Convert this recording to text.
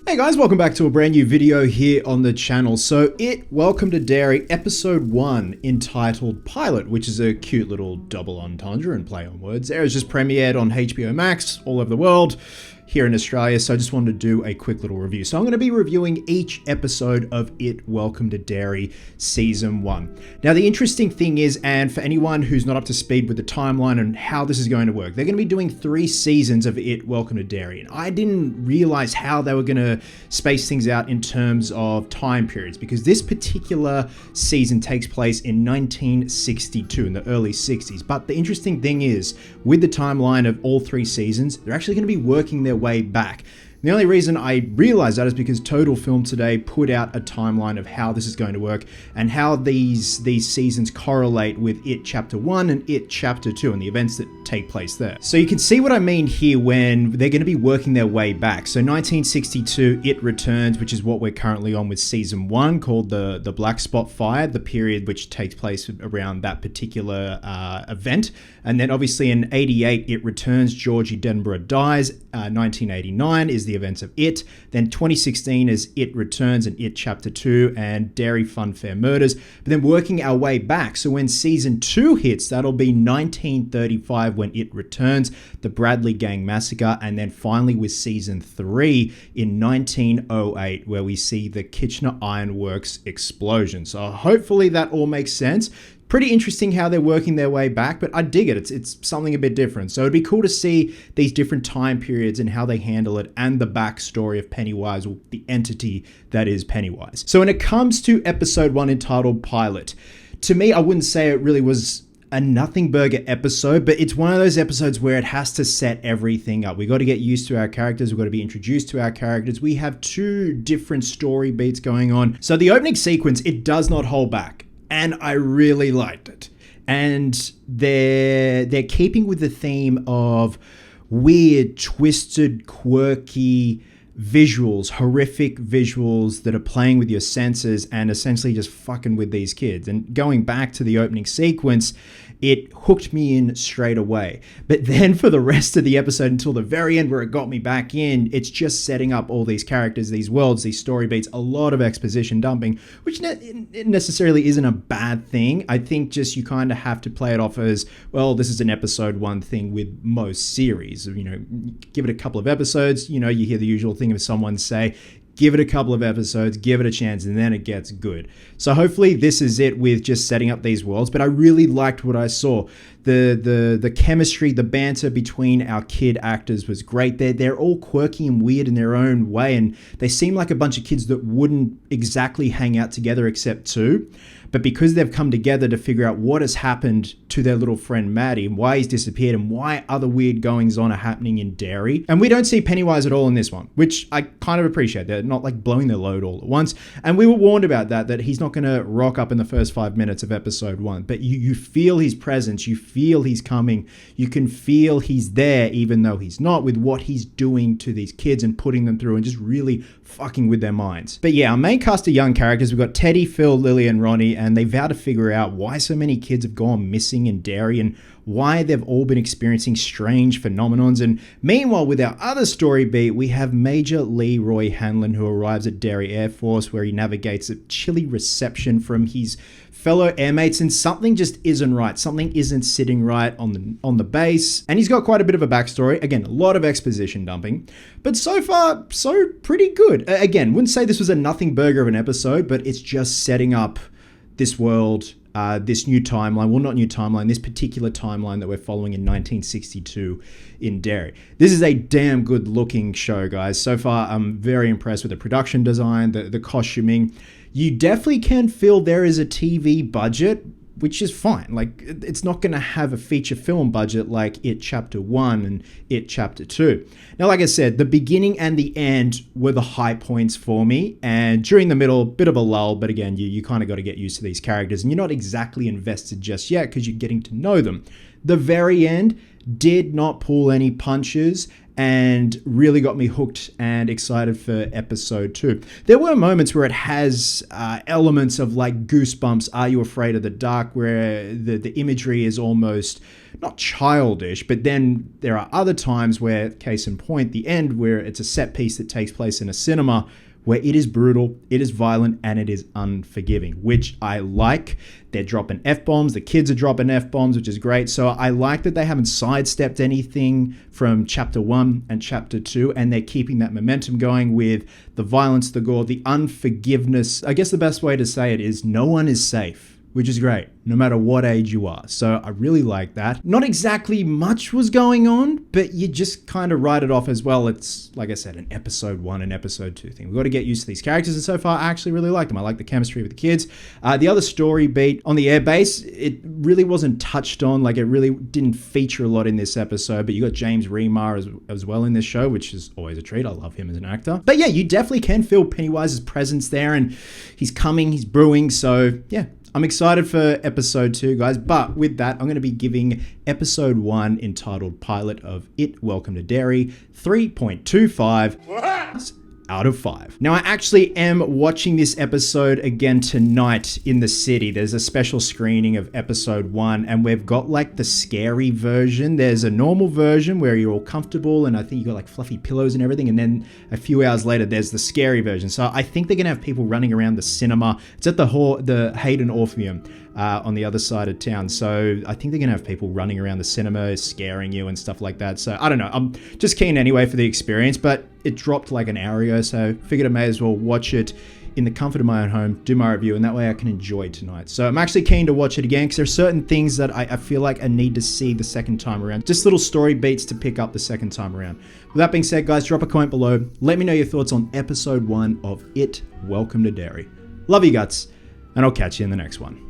Hey guys, welcome back to a brand new video here on the channel. So Welcome to Derry, episode 1, entitled Pilot, which is a cute little double entendre and play on words. It was just premiered on HBO Max all over the world, here in Australia, so I just wanted to do a quick little review. So I'm going to be reviewing each episode of Welcome to Derry Season 1. Now the interesting thing is, and for anyone who's not up to speed with the timeline and how this is going to work, they're going to be doing 3 seasons of Welcome to Derry. And I didn't realize how they were going to space things out in terms of time periods, because this particular season takes place in 1962, in the early 60s. But the interesting thing is, with the timeline of all 3 seasons, they're actually going to be working their way back. The only reason I realized that is because Total Film today put out a timeline of how this is going to work and how these seasons correlate with Chapter 1 and Chapter 2 and the events that take place there. So you can see what I mean here when they're going to be working their way back. So 1962, It Returns, which is what we're currently on with Season 1, called the Black Spot Fire, the period which takes place around that particular event. And then obviously in 88, It Returns, Georgie Denborough dies. 1989 is the events of It. Then 2016 is It Returns and Chapter 2 and Derry Funfair Murders. But then working our way back. So when Season 2 hits, that'll be 1935 when It Returns, the Bradley Gang Massacre. And then finally with Season 3 in 1908, where we see the Kitchener Ironworks explosion. So hopefully that all makes sense. Pretty interesting how they're working their way back, but I dig it. It's something a bit different. So it'd be cool to see these different time periods and how they handle it and the backstory of Pennywise, or the entity that is Pennywise. So when it comes to episode 1 entitled Pilot, to me, I wouldn't say it really was a nothing burger episode, but it's one of those episodes where it has to set everything up. We got to get used to our characters. We've got to be introduced to our characters. We have 2 different story beats going on. So the opening sequence, it does not hold back. And I really liked it. And they're keeping with the theme of weird, twisted, quirky visuals, horrific visuals that are playing with your senses and essentially just fucking with these kids. And going back to the opening sequence, it hooked me in straight away. But then for the rest of the episode until the very end where it got me back in, it's just setting up all these characters, these worlds, these story beats, a lot of exposition dumping, which necessarily isn't a bad thing. I think just you kind of have to play it off as, well, this is an episode 1 thing with most series. You know, give it a couple of episodes, you know, you hear the usual thing of someone say, give it a couple of episodes, give it a chance, and then it gets good. So hopefully this is it with just setting up these worlds, but I really liked what I saw. The chemistry, the banter between our kid actors was great. They're all quirky and weird in their own way, and they seem like a bunch of kids that wouldn't exactly hang out together except 2. But because they've come together to figure out what has happened to their little friend Maddie and why he's disappeared and why other weird goings on are happening in Derry. And we don't see Pennywise at all in this one, which I kind of appreciate. They're not like blowing their load all at once. And we were warned about that he's not going to rock up in the first 5 minutes of episode 1. But you feel his presence. You feel he's coming. You can feel he's there even though he's not, with what he's doing to these kids and putting them through and just really fucking with their minds. But yeah, our main cast of young characters, we've got Teddy, Phil, Lily, and Ronnie, and they vow to figure out why so many kids have gone missing in Derry and why they've all been experiencing strange phenomenons. And meanwhile, with our other story beat, we have Major Leroy Hanlon, who arrives at Derry Air Force, where he navigates a chilly reception from his fellow airmates, and something just isn't right. Something isn't sitting right on the base. And he's got quite a bit of a backstory. Again, a lot of exposition dumping, but so far, so pretty good. Again, wouldn't say this was a nothing burger of an episode, but it's just setting up this world, this new timeline, well, not new timeline, this particular timeline that we're following in 1962 in Derry. This is a damn good looking show, guys. So far, I'm very impressed with the production design, the costuming. You definitely can feel there is a TV budget, which is fine. Like, it's not going to have a feature film budget like Chapter 1 and Chapter 2. Now, like I said, the beginning and the end were the high points for me. And during the middle, bit of a lull. But again, you kind of got to get used to these characters. And you're not exactly invested just yet because you're getting to know them. The very end did not pull any punches and really got me hooked and excited for episode 2. There were moments where it has elements of like Goosebumps, Are You Afraid of the Dark, where the imagery is almost not childish, but then there are other times where, case in point, the end, where it's a set piece that takes place in a cinema, where it is brutal, it is violent, and it is unforgiving, which I like. They're dropping F-bombs, the kids are dropping F-bombs, which is great. So I like that they haven't sidestepped anything from chapter 1 and chapter 2, and they're keeping that momentum going with the violence, the gore, the unforgiveness. I guess the best way to say it is no one is safe, which is great, no matter what age you are. So I really like that. Not exactly much was going on, but you just kind of write it off as, well, it's, like I said, an episode 1 and episode 2 thing. We've got to get used to these characters, and so far I actually really like them. I like the chemistry with the kids. The other story beat on the airbase, it really wasn't touched on, like it really didn't feature a lot in this episode, but you got James Remar as well in this show, which is always a treat. I love him as an actor. But yeah, you definitely can feel Pennywise's presence there, and he's coming, he's brewing, so yeah. I'm excited for episode 2, guys, but with that, I'm going to be giving episode 1, entitled Pilot of It, Welcome to Derry, 3.25 out of 5. Now, I actually am watching this episode again tonight in the city. There's a special screening of episode 1, and we've got like the scary version. There's a normal version where you're all comfortable, and I think you got like fluffy pillows and everything, and then a few hours later, there's the scary version. So I think they're gonna have people running around the cinema. It's at the Hayden Orpheum on the other side of town. So I think they're gonna have people running around the cinema, scaring you and stuff like that. So I don't know. I'm just keen anyway for the experience, but it dropped like an hour ago, so figured I may as well watch it in the comfort of my own home, do my review, and that way I can enjoy tonight. So I'm actually keen to watch it again, because there are certain things that I feel like I need to see the second time around. Just little story beats to pick up the second time around. With that being said, guys, drop a comment below. Let me know your thoughts on episode 1 of It, Welcome to Derry. Love you guts, and I'll catch you in the next one.